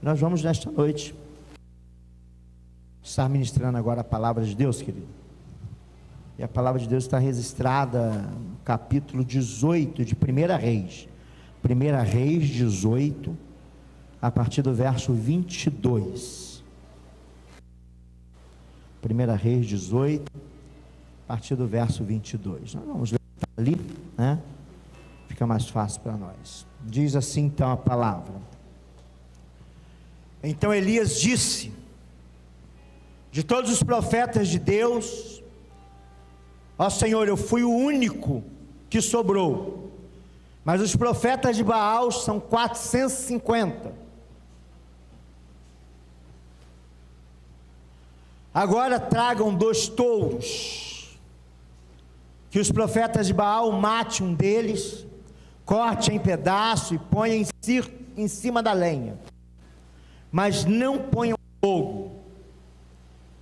Nós vamos nesta noite estar ministrando agora a palavra de Deus, querido. E a palavra de Deus está registrada no capítulo 18 de 1 Reis. 1 Reis 18, a partir do verso 22. 1 Reis 18, a partir do verso 22. Nós vamos ler ali, né? Fica mais fácil para nós. Diz assim então a palavra. Então Elias disse: de todos os profetas de Deus, ó Senhor, eu fui o único que sobrou, mas os profetas de Baal são 450. Agora tragam 2 touros, que os profetas de Baal matem um deles, corte em pedaço e ponha em cima da lenha, mas não ponham fogo.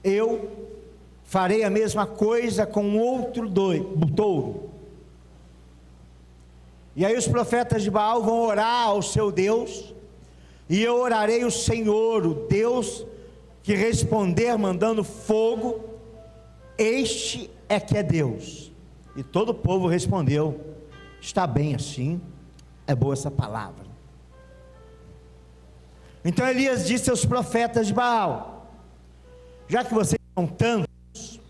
Eu farei a mesma coisa com outro touro. E aí os profetas de Baal vão orar ao seu Deus, e eu orarei o Senhor, o Deus que responder mandando fogo, este é que é Deus. E todo o povo respondeu: está bem assim, é boa essa palavra. Então Elias disse aos profetas de Baal: já que vocês são tantos,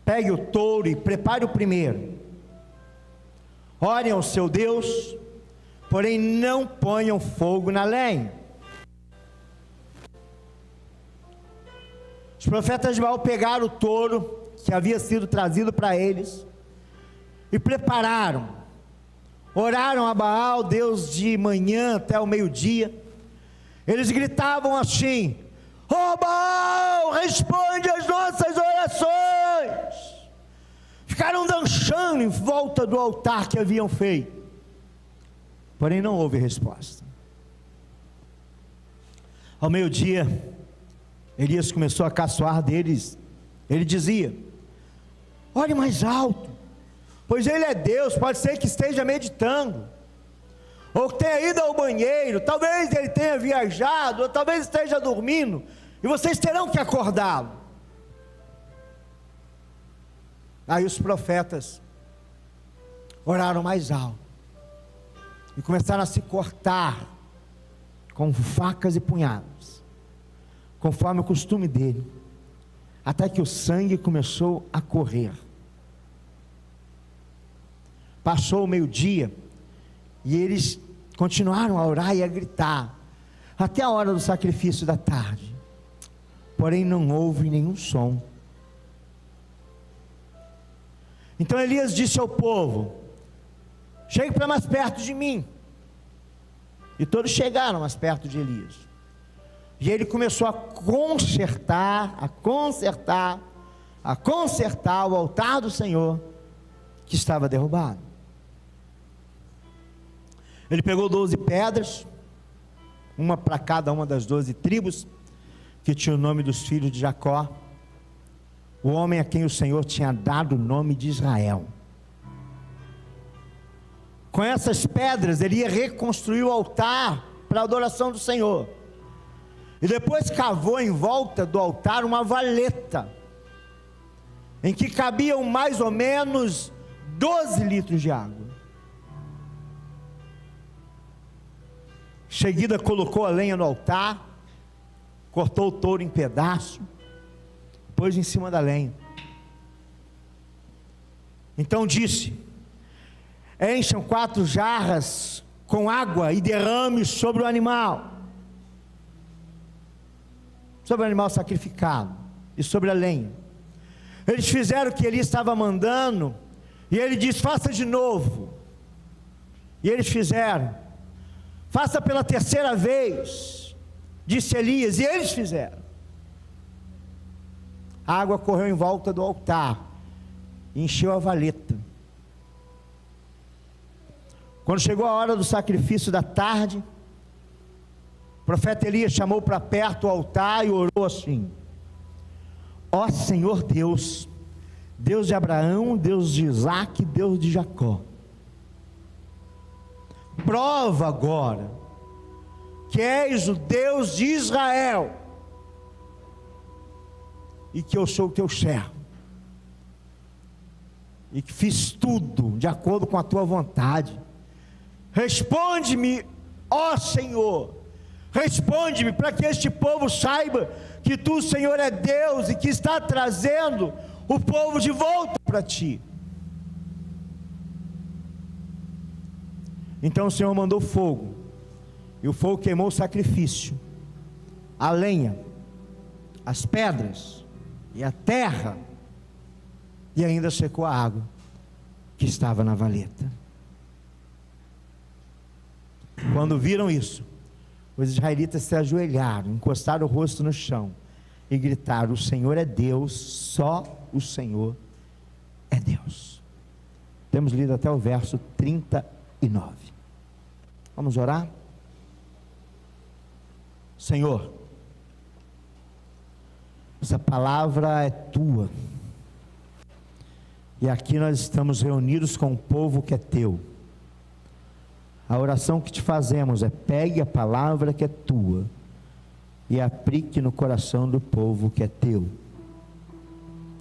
pegue o touro e prepare o primeiro. Orem ao seu Deus, porém não ponham fogo na lenha. Os profetas de Baal pegaram o touro que havia sido trazido para eles e prepararam. Oraram a Baal, Deus, de manhã até o meio-dia. Eles gritavam assim: ó Baal, responde às nossas orações. Ficaram dançando em volta do altar que haviam feito, porém não houve resposta. Ao meio-dia, Elias começou a caçoar deles. Ele dizia: ore mais alto, pois ele é Deus, pode ser que esteja meditando, ou que tenha ido ao banheiro, talvez ele tenha viajado, ou talvez esteja dormindo, e vocês terão que acordá-lo. Aí os profetas oraram mais alto, e começaram a se cortar com facas e punhados, conforme o costume dele, até que o sangue começou a correr. Passou o meio-dia, e eles continuaram a orar e a gritar, até a hora do sacrifício da tarde, porém não houve nenhum som. Então Elias disse ao povo: chegue para mais perto de mim. E todos chegaram mais perto de Elias, e ele começou a consertar o altar do Senhor, que estava derrubado. Ele pegou 12 pedras, uma para cada uma das 12 tribos, que tinha o nome dos filhos de Jacó, o homem a quem o Senhor tinha dado o nome de Israel. Com essas pedras ele ia reconstruir o altar para a adoração do Senhor, e depois cavou em volta do altar uma valeta, em que cabiam mais ou menos 12 litros de água. Em seguida colocou a lenha no altar, cortou o touro em pedaço, pôs em cima da lenha. Então disse: encham 4 jarras com água e derrame sobre o animal sacrificado e sobre a lenha. Eles fizeram o que ele estava mandando, e ele disse: faça de novo. E eles fizeram. Faça pela 3ª vez, disse Elias, e eles fizeram. A água correu em volta do altar e encheu a valeta. Quando chegou a hora do sacrifício da tarde, o profeta Elias chamou para perto o altar e orou assim: ó Senhor Deus, Deus de Abraão, Deus de Isaque, Deus de Jacó, prova agora que és o Deus de Israel, e que eu sou o teu servo, e que fiz tudo de acordo com a tua vontade. Responde-me, ó Senhor, responde-me, para que este povo saiba que tu, Senhor, é Deus, e que está trazendo o povo de volta para ti. Então o Senhor mandou fogo, e o fogo queimou o sacrifício, a lenha, as pedras e a terra, e ainda secou a água que estava na valeta. Quando viram isso, os israelitas se ajoelharam, encostaram o rosto no chão e gritaram: o Senhor é Deus, só o Senhor é Deus. Temos lido até o verso 39. Vamos orar? Senhor, essa palavra é tua, e aqui nós estamos reunidos com o povo que é teu. A oração que te fazemos é: pegue a palavra que é tua e aplique no coração do povo que é teu.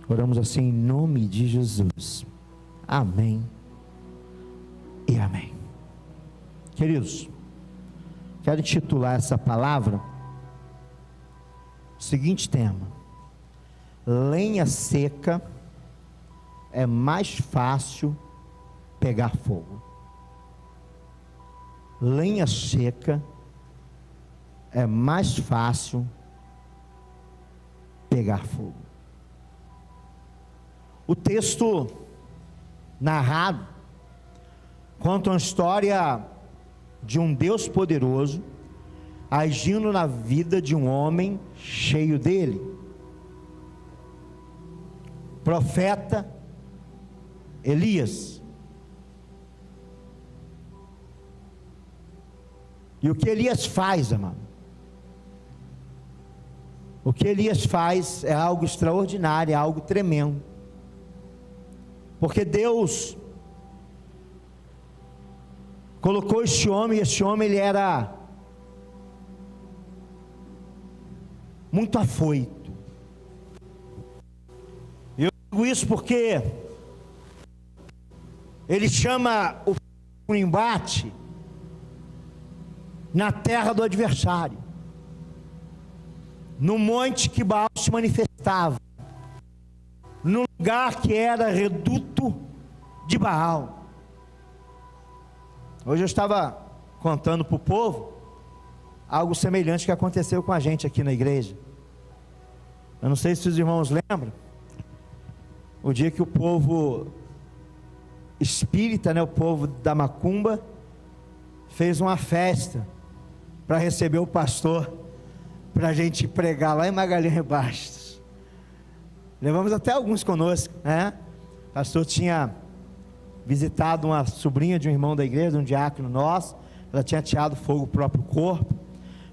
Oramos assim em nome de Jesus. Amém e amém. Queridos, quero intitular essa palavra o seguinte tema: lenha seca é mais fácil pegar fogo. Lenha seca é mais fácil pegar fogo. O texto narrado conta uma história de um Deus poderoso agindo na vida de um homem cheio dele, profeta Elias. E o que Elias faz, amado? O que Elias faz é algo extraordinário, é algo tremendo. Porque Deus colocou este homem, e este homem ele era muito afoito. Eu digo isso porque ele chama o embate na terra do adversário, no monte que Baal se manifestava, no lugar que era reduto de Baal. Hoje eu estava contando para o povo algo semelhante que aconteceu com a gente aqui na igreja. Eu não sei se os irmãos lembram, o dia que o povo espírita, o povo da macumba, fez uma festa para receber o pastor, para a gente pregar lá em Magalhães Bastos. Levamos até alguns conosco, né? O pastor tinha visitado uma sobrinha de um irmão da igreja, de um diácono nosso. Ela tinha ateado fogo o próprio corpo.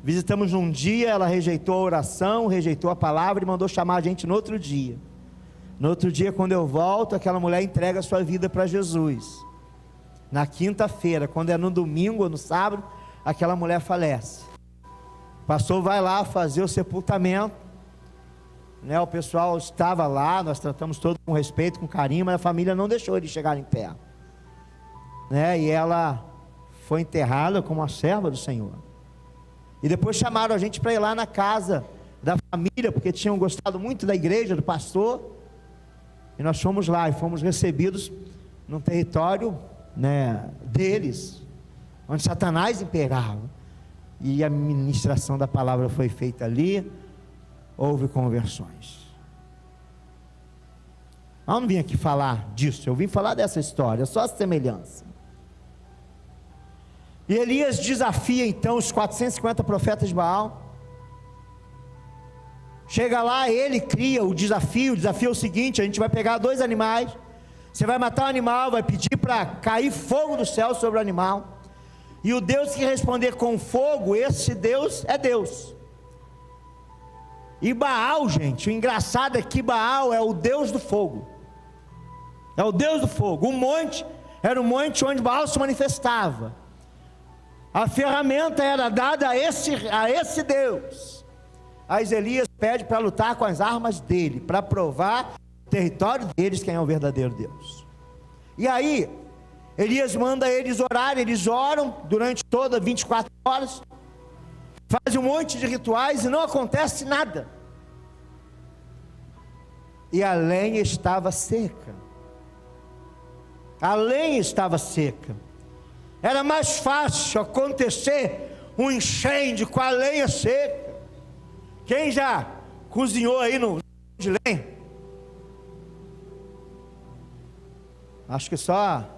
Visitamos num dia, ela rejeitou a oração, rejeitou a palavra e mandou chamar a gente no outro dia. No outro dia, quando eu volto, aquela mulher entrega a sua vida para Jesus. Na quinta-feira, quando é no domingo ou no sábado, aquela mulher falece. O pastor vai lá fazer o sepultamento, o pessoal estava lá, nós tratamos todo com respeito, com carinho, mas a família não deixou eles chegarem perto, e ela foi enterrada como uma serva do Senhor. E depois chamaram a gente para ir lá na casa da família, porque tinham gostado muito da igreja, do pastor, e nós fomos lá e fomos recebidos num território deles, onde Satanás imperava, e a ministração da palavra foi feita ali. Houve conversões. Eu não vim aqui falar disso, eu vim falar dessa história, só a semelhança. E Elias desafia então os 450 profetas de Baal. Chega lá, ele cria o desafio é o seguinte: a gente vai pegar 2 animais, você vai matar o animal, vai pedir para cair fogo do céu sobre o animal, e o Deus que responder com fogo, esse Deus é Deus. E Baal, gente, o engraçado é que Baal é o Deus do fogo, é o Deus do fogo. O monte era o monte onde Baal se manifestava. A ferramenta era dada a esse Deus. Mas Elias pede para lutar com as armas dele, para provar o território deles, quem é o verdadeiro Deus. E aí, Elias manda eles orarem, eles oram durante toda 24 horas, fazem um monte de rituais e não acontece nada. E a lenha estava seca. A lenha estava seca. Era mais fácil acontecer um incêndio com a lenha seca. Quem já cozinhou aí no de lenha? Acho que só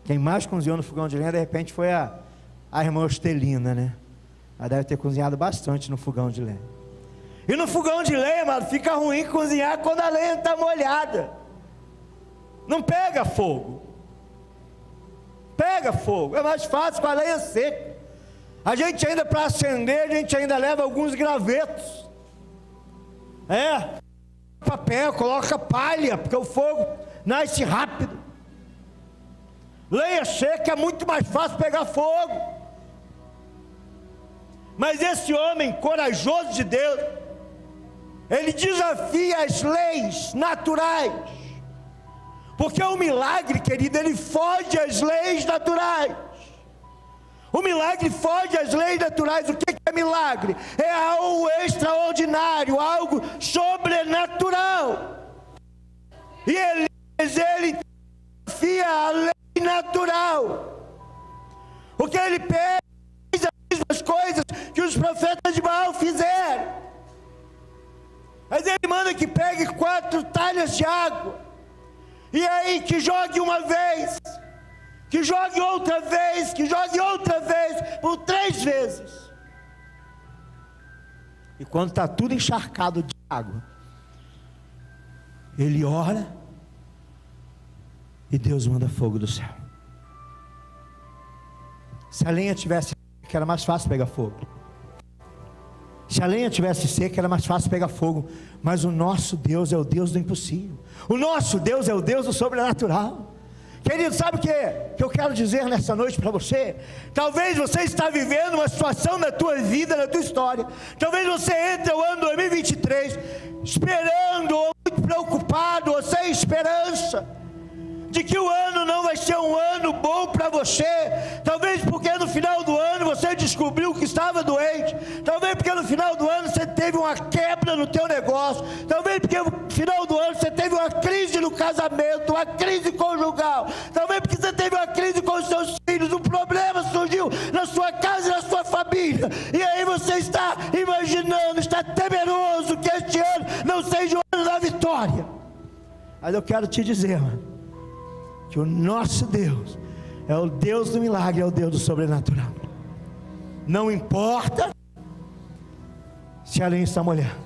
quem mais cozinhou no fogão de lenha de repente foi a irmã Ostelina, né? Ela deve ter cozinhado bastante no fogão de lenha. E no fogão de lenha, mano, fica ruim cozinhar quando a lenha está molhada. Não pega fogo. Pega fogo, é mais fácil com a lenha seca. A gente ainda, para acender, a gente ainda leva alguns gravetos. Papel, coloca palha, porque o fogo nasce rápido. Lenha seca é muito mais fácil pegar fogo. Mas esse homem corajoso de Deus, ele desafia as leis naturais. Porque o milagre, querido, ele foge às leis naturais. O milagre foge às leis naturais. O que é milagre? É algo extraordinário, algo sobrenatural. E Elias, ele desafia a lei natural. O que ele pede as mesmas coisas que os profetas de Baal fizeram. Mas ele manda que pegue 4 talhas de água. E aí que jogue uma vez, que jogue outra vez, que jogue outra vez, por 3 vezes. E quando está tudo encharcado de água, ele ora, e Deus manda fogo do céu. Se a lenha tivesse seca, era mais fácil pegar fogo. Se a lenha tivesse seca, era mais fácil pegar fogo. Mas o nosso Deus é o Deus do impossível. O nosso Deus é o Deus do sobrenatural. Querido, sabe o que eu quero dizer nessa noite para você? Talvez você está vivendo uma situação na tua vida, na tua história. Talvez você entre o ano 2023 esperando, ou muito preocupado, ou sem esperança, de que o ano não vai ser um ano bom para você. Talvez porque no final do ano você descobriu que estava doente. Talvez porque no final do ano você teve uma quebra no teu negócio. Talvez porque no final do ano você teve uma crise no casamento, uma crise conjugal. Talvez porque você teve uma crise com os seus filhos. Um problema surgiu na sua casa e na sua família. E aí você está imaginando, está temeroso que este ano não seja o ano da vitória. Mas eu quero te dizer, mano, que o nosso Deus é o Deus do milagre, é o Deus do sobrenatural. Não importa se a lenha está molhada,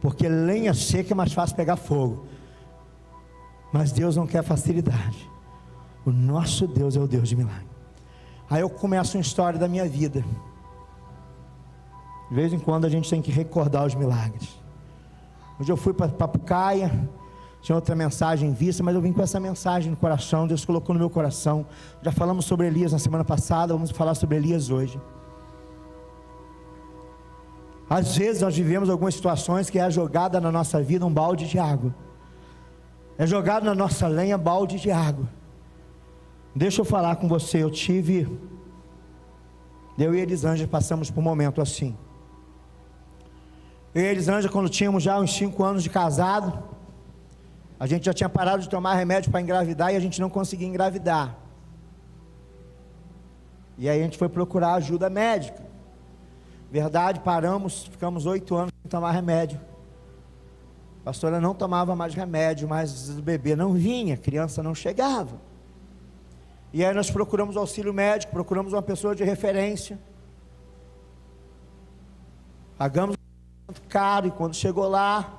porque lenha seca é mais fácil pegar fogo. Mas Deus não quer facilidade. O nosso Deus é o Deus de milagre. Aí eu começo uma história da minha vida. De vez em quando a gente tem que recordar os milagres. Hoje eu fui para Papucaia, tinha outra mensagem em vista, mas eu vim com essa mensagem no coração. Deus colocou no meu coração. Já falamos sobre Elias na semana passada, vamos falar sobre Elias hoje. Às vezes nós vivemos algumas situações que é jogada na nossa vida um balde de água. É jogado na nossa lenha balde de água. Deixa eu falar com você, eu e Elisângela passamos por um momento assim. Eu e Elisângela, quando tínhamos já uns 5 anos de casado, a gente já tinha parado de tomar remédio para engravidar e a gente não conseguia engravidar. E aí a gente foi procurar ajuda médica. Verdade, paramos, ficamos 8 anos sem tomar remédio. A pastora não tomava mais remédio, mas o bebê não vinha, a criança não chegava. E aí nós procuramos auxílio médico, procuramos uma pessoa de referência. Pagamos muito caro e quando chegou lá,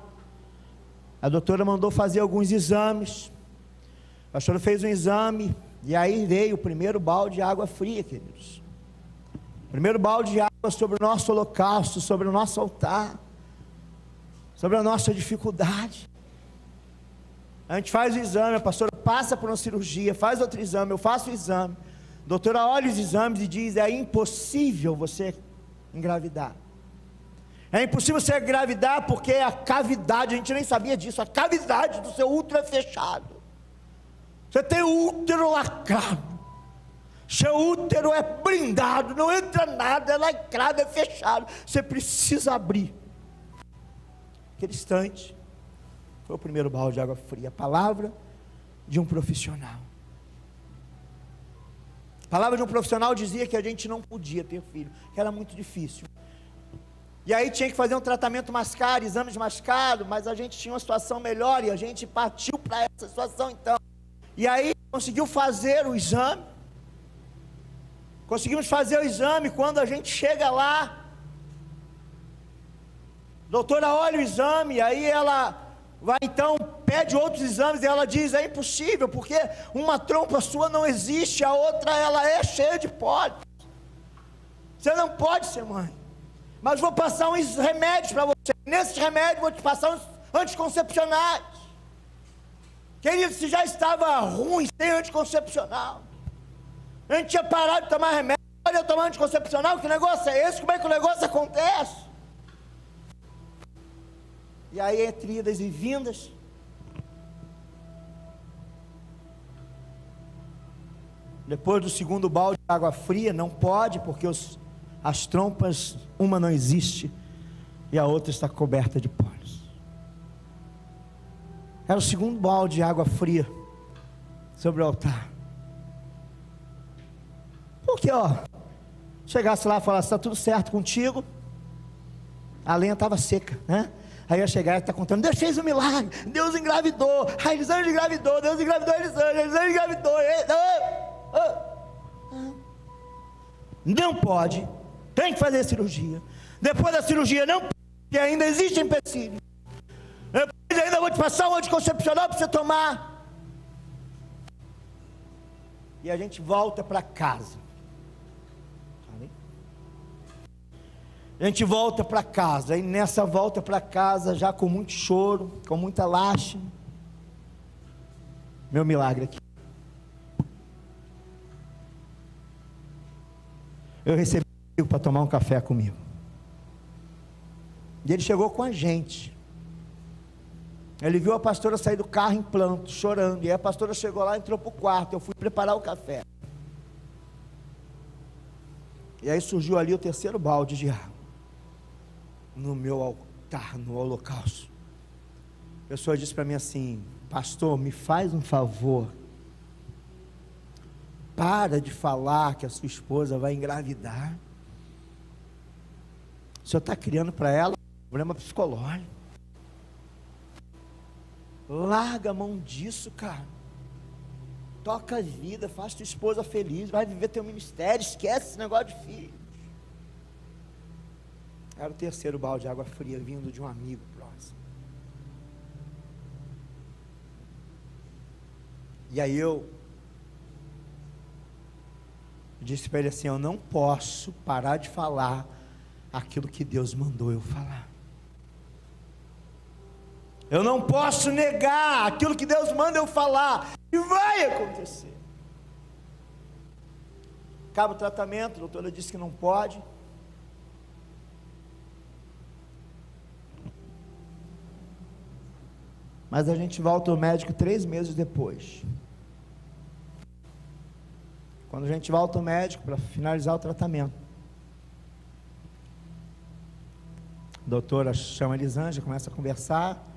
a doutora mandou fazer alguns exames. A pastora fez um exame e aí veio o primeiro balde de água fria, queridos. O primeiro balde de água sobre o nosso holocausto, sobre o nosso altar, sobre a nossa dificuldade. A gente faz o exame, a pastora passa por uma cirurgia, faz outro exame, eu faço o exame. A doutora olha os exames e diz: é impossível você engravidar. É impossível você engravidar porque a cavidade, a gente nem sabia disso, a cavidade do seu útero é fechado. Você tem o útero lacrado, seu útero é blindado, não entra nada, é lacrado, é fechado. Você precisa abrir. Aquele instante foi o primeiro balde de água fria, a palavra de um profissional. A palavra de um profissional dizia que a gente não podia ter filho, que era muito difícil. E aí tinha que fazer um tratamento mais caro, exames mais caros, mas a gente tinha uma situação melhor e a gente partiu para essa situação então. E aí conseguiu fazer o exame. Conseguimos fazer o exame. Quando a gente chega lá, a doutora olha o exame, aí ela vai então, pede outros exames, e ela diz: é impossível, porque uma trompa sua não existe, a outra ela é cheia de pólipos. Você não pode ser mãe. Mas vou passar uns remédios para você. Nesses remédios vou te passar uns anticoncepcionais. Querido, se já estava ruim sem anticoncepcional, a gente tinha parado de tomar remédio, olha, tomar anticoncepcional, que negócio é esse? Como é que o negócio acontece? E aí, entre idas e vindas, depois do segundo balde de água fria, não pode, porque as trompas, uma não existe e a outra está coberta de pólips. Era o segundo balde de água fria sobre o altar. Porque chegasse lá e falasse: está tudo certo contigo, a lenha estava seca, né? Aí eu ia chegar e está contando: Deus fez um milagre, Deus engravidou, a Elisângela engravidou, Deus engravidou a Elisângela engravidou. Não pode, tem que fazer cirurgia. Depois da cirurgia não pode, porque ainda existe empecilho. Depois ainda vou te passar um anticoncepcional para você tomar. E a gente volta para casa. A gente volta para casa, e nessa volta para casa, já com muito choro, com muita lástima, meu milagre aqui. Eu recebi um amigo para tomar um café comigo, e ele chegou com a gente. Ele viu a pastora sair do carro em pranto, chorando, e aí a pastora chegou lá, entrou para o quarto, eu fui preparar o café, e aí surgiu ali o terceiro balde de água, no meu altar, no holocausto. A pessoa disse para mim assim: pastor, me faz um favor, para de falar que a sua esposa vai engravidar. O senhor está criando para ela um problema psicológico. Larga a mão disso, cara. Toca a vida, faz tua esposa feliz, vai viver teu ministério, esquece esse negócio de filho. Era o terceiro balde de água fria vindo de um amigo próximo. E aí eu disse para ele assim: eu não posso parar de falar aquilo que Deus mandou eu falar. Eu não posso negar aquilo que Deus manda eu falar, e vai acontecer. Acaba o tratamento, a doutora disse que não pode. Mas a gente volta ao médico 3 meses depois. Quando a gente volta ao médico para finalizar o tratamento, a doutora chama a Elisângela, começa a conversar,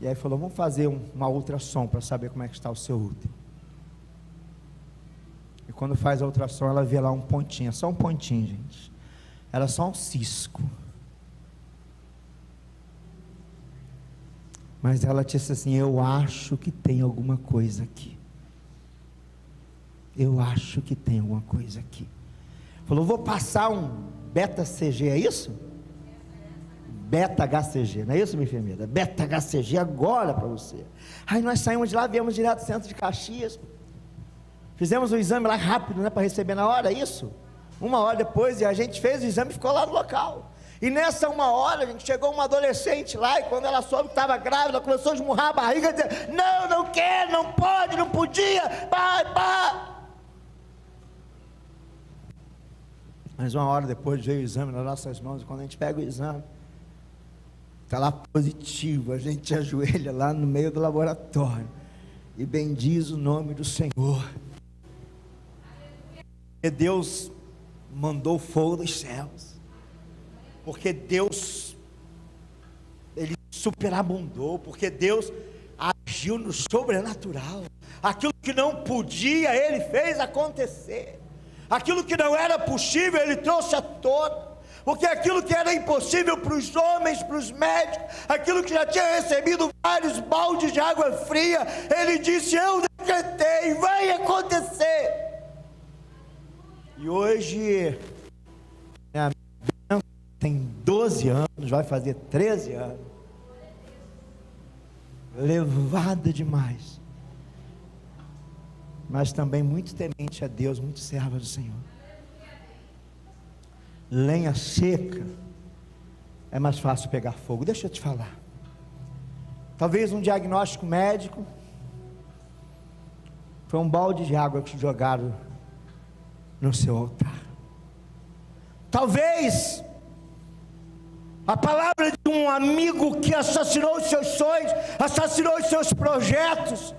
e aí falou: vamos fazer uma ultrassom para saber como é que está o seu útero. E quando faz a ultrassom, ela vê lá um pontinho, é só um pontinho, gente. Era só um cisco. Mas ela disse assim: eu acho que tem alguma coisa aqui. Eu acho que tem alguma coisa aqui. Falou: vou passar um beta-CG, é isso? Beta-HCG, não é isso, minha enfermeira? Beta-HCG agora para você. Aí nós saímos de lá, viemos direto do centro de Caxias. Fizemos o exame lá rápido, né, para receber na hora, isso? 1 hora depois, e a gente fez o exame e ficou lá no local. E nessa 1 hora, a gente chegou uma adolescente lá, e quando ela soube que estava grávida, ela começou a esmurrar a barriga, dizer: não quero, não pode, não podia, pai. Mas uma hora depois veio o exame nas nossas mãos, e quando a gente pega o exame, está lá positivo, a gente ajoelha lá no meio do laboratório e bendiz o nome do Senhor. Porque Deus mandou fogo dos céus, porque Deus, Ele superabundou, porque Deus agiu no sobrenatural. Aquilo que não podia, Ele fez acontecer. Aquilo que não era possível, Ele trouxe à tona. Porque aquilo que era impossível para os homens, para os médicos, aquilo que já tinha recebido vários baldes de água fria, Ele disse: eu decretei, vai acontecer. E hoje, minha amiga tem 12 anos, vai fazer 13 anos, levada demais, mas também muito temente a Deus, muito serva do Senhor. Lenha seca é mais fácil pegar fogo. Deixa eu te falar, talvez um diagnóstico médico foi um balde de água que jogaram no seu altar. Talvez a palavra de um amigo que assassinou os seus sonhos, assassinou os seus projetos,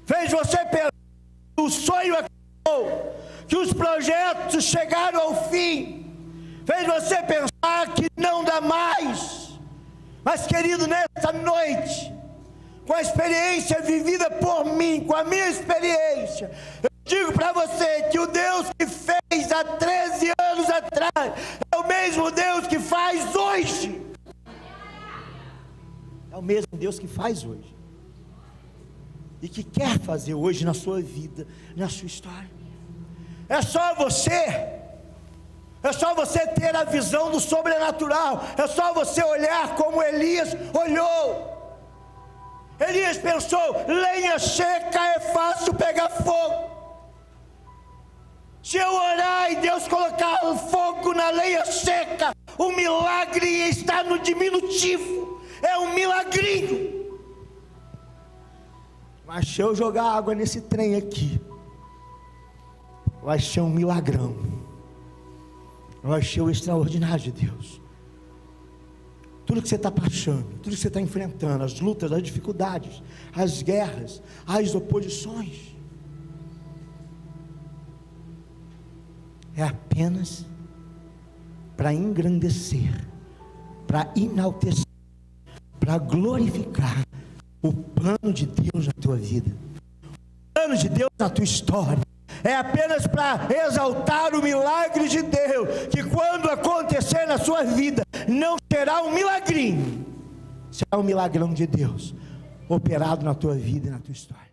fez você pensar que o sonho acabou, que os projetos chegaram ao fim, fez você pensar que não dá mais. Mas, querido, nessa noite, com a experiência vivida por mim, com a minha experiência, eu digo para você que o Deus que fez há 13 anos atrás é o mesmo Deus que faz hoje. É o mesmo Deus que faz hoje e que quer fazer hoje na sua vida, na sua história. É só você ter a visão do sobrenatural. É só você olhar como Elias olhou. Elias pensou: lenha seca é fácil pegar fogo. Se eu orar e Deus colocar o fogo na lenha seca, o milagre está no diminutivo, é um milagrinho. Mas se eu jogar água nesse trem aqui, vai ser um milagrão, vai ser o extraordinário de Deus. Tudo que você está passando, tudo que você está enfrentando, as lutas, as dificuldades, as guerras, as oposições, é apenas para engrandecer, para enaltecer, para glorificar o plano de Deus na tua vida, o plano de Deus na tua história. É apenas para exaltar o milagre de Deus, que quando acontecer na sua vida, não será um milagrinho, será um milagrão de Deus, operado na tua vida e na tua história.